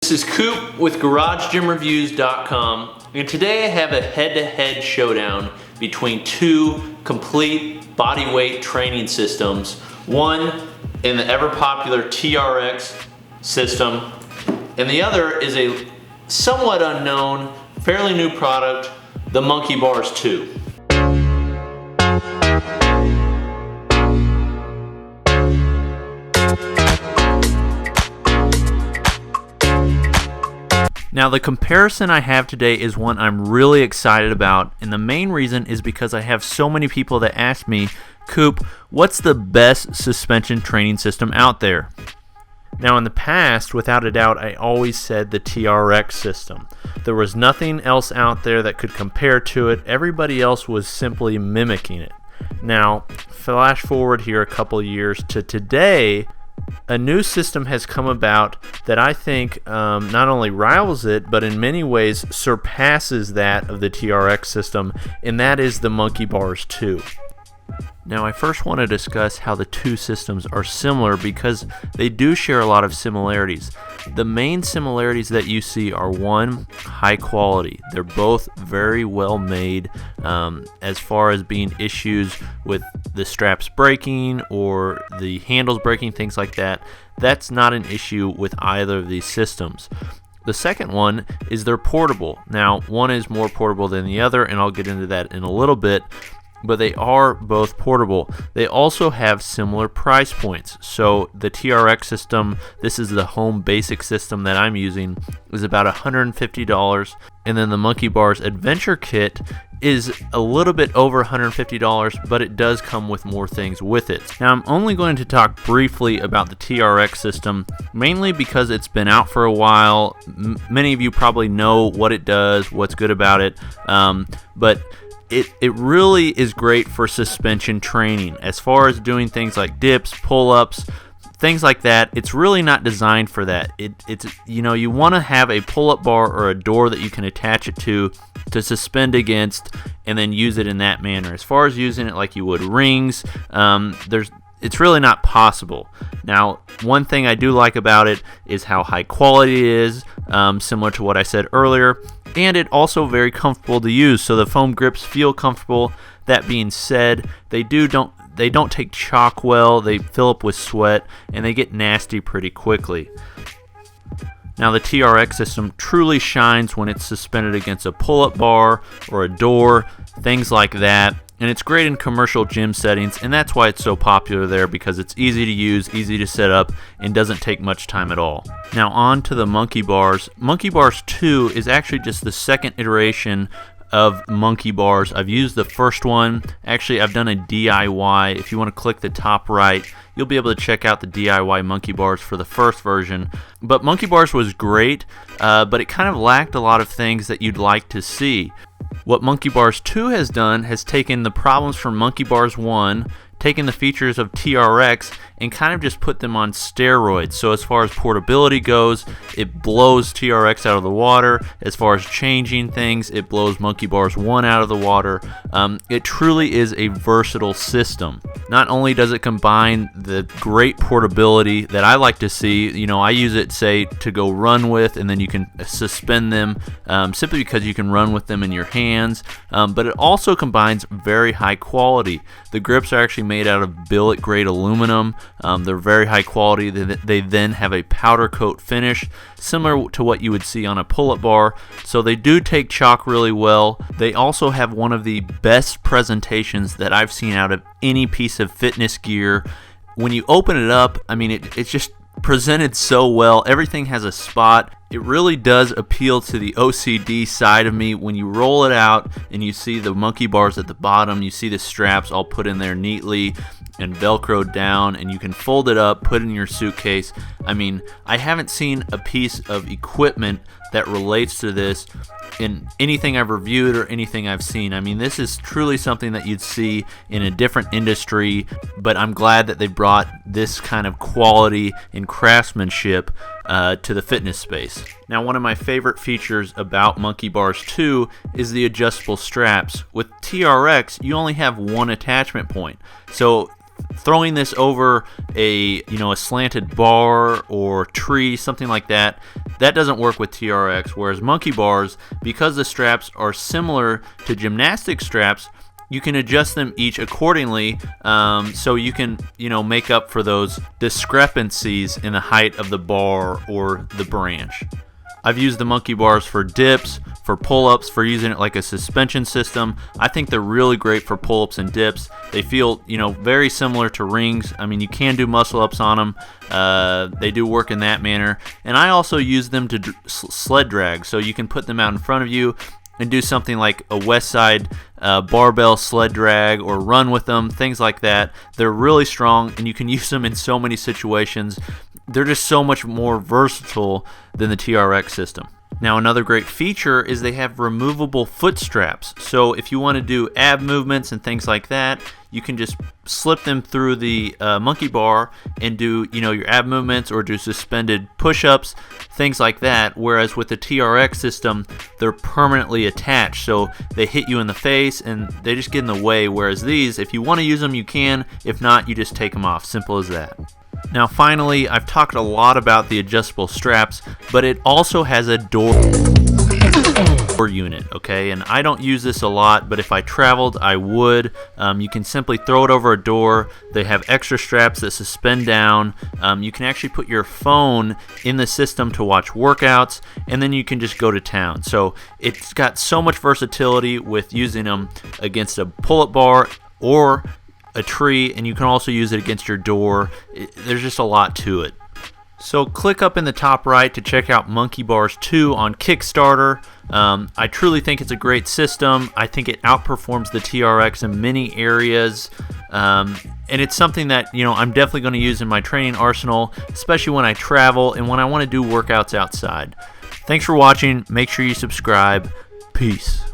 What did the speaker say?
This is Coop with GarageGymReviews.com, and today I have a head-to-head showdown between two complete bodyweight training systems. One in the ever-popular TRX system, and the other is a somewhat unknown, fairly new product, the Monkii Bars II. Now the comparison I have today is one I'm really excited about, and the main reason is because I have so many people that ask me, Coop, what's the best suspension training system out there? Now in the past, without a doubt, I always said the TRX system. There was nothing else out there that could compare to it. Everybody else was simply mimicking it. Now, flash forward here a couple years to today, a new system has come about that I think not only rivals it, but in many ways surpasses that of the TRX system, and that is the Monkii Bars II. Now I first want to discuss how the two systems are similar because they do share a lot of similarities. The main similarities that you see are one, high quality. They're both very well made as far as being issues with the straps breaking or the handles breaking, things like that. That's not an issue with either of these systems. The second one is they're portable. Now one is more portable than the other, and I'll get into that in a little bit. But they are both portable. They also have similar price points. So the TRX system, this is the home basic system that I'm using, is about $150. And then the Monkii Bars Adventure Kit is a little bit over $150, but it does come with more things with it. Now I'm only going to talk briefly about the TRX system, mainly because it's been out for a while. Many of you probably know what it does, what's good about it, but it really is great for suspension training. As far as doing things like dips, pull-ups, things like that, it's really not designed for that. It's you want to have a pull-up bar or a door that you can attach it to suspend against and then use it in that manner. As far as using it like you would rings, it's really not possible. Now, one thing I do like about it is how high quality it is, similar to what I said earlier, and it also very comfortable to use, so the foam grips feel comfortable. That being said, they don't take chalk well, they fill up with sweat, and they get nasty pretty quickly. Now the TRX system truly shines when it's suspended against a pull-up bar or a door, things like that. And it's great in commercial gym settings, and that's why it's so popular there, because it's easy to use, easy to set up, and doesn't take much time at all. Now on to the Monkii Bars. Monkii Bars II is actually just the second iteration of Monkii Bars. I've used the first one. Actually, I've done a DIY. If you want to click the top right, you'll be able to check out the DIY Monkii Bars for the first version. But Monkii Bars was great, but it kind of lacked a lot of things that you'd like to see. What Monkii Bars II has done has taken the problems from Monkii Bars I, taken the features of TRX, and kind of just put them on steroids. So as far as portability goes, it blows TRX out of the water. As far as changing things, it blows Monkii Bars I out of the water. It truly is a versatile system. Not only does it combine the great portability that I like to see, I use it, say, to go run with, and then you can suspend them simply because you can run with them in your hands, but it also combines very high quality. The grips are actually made out of billet grade aluminum. They're very high quality. They then have a powder coat finish, similar to what you would see on a pull-up bar. So they do take chalk really well. They also have one of the best presentations that I've seen out of any piece of fitness gear. When you open it up, it's just presented so well. Everything has a spot. It really does appeal to the OCD side of me. When you roll it out and you see the Monkii Bars at the bottom, you see the straps all put in there neatly and velcroed down, and you can fold it up, put it in your suitcase. I haven't seen a piece of equipment that relates to this in anything I've reviewed or anything I've seen. This is truly something that you'd see in a different industry, but I'm glad that they brought this kind of quality and craftsmanship to the fitness space. Now, one of my favorite features about Monkii Bars II is the adjustable straps. With TRX, you only have one attachment point. So throwing this over a slanted bar or tree, something like that, that doesn't work with TRX. Whereas Monkii Bars, because the straps are similar to gymnastic straps, you can adjust them each accordingly, so you can make up for those discrepancies in the height of the bar or the branch. I've used the Monkii Bars for dips, for pull-ups, for using it like a suspension system. I think they're really great for pull-ups and dips. They feel, very similar to rings. I mean, you can do muscle-ups on them. They do work in that manner. And I also use them to sled drag, so you can put them out in front of you and do something like a west side barbell sled drag or run with them, things like that. They're really strong, and you can use them in so many situations. They're just so much more versatile than the TRX system. Now, another great feature is they have removable foot straps. So if you want to do ab movements and things like that, you can just slip them through the Monkii Bar and do your ab movements or do suspended push-ups, things like that. Whereas with the TRX system, they're permanently attached, so they hit you in the face and they just get in the way. Whereas these, if you want to use them, you can. If not, you just take them off. Simple as that. Now finally, I've talked a lot about the adjustable straps, but it also has a door unit, okay? And I don't use this a lot, but if I traveled, I would. You can simply throw it over a door. They have extra straps that suspend down. You can actually put your phone in the system to watch workouts, and then you can just go to town. So it's got so much versatility with using them against a pull-up bar or a tree, and you can also use it against your door. There's just a lot to it. So click up in the top right to check out Monkii Bars II on Kickstarter. I truly think it's a great system. I think it outperforms the TRX in many areas. And it's something that I'm definitely going to use in my training arsenal, especially when I travel and when I want to do workouts outside. Thanks for watching. Make sure you subscribe. Peace.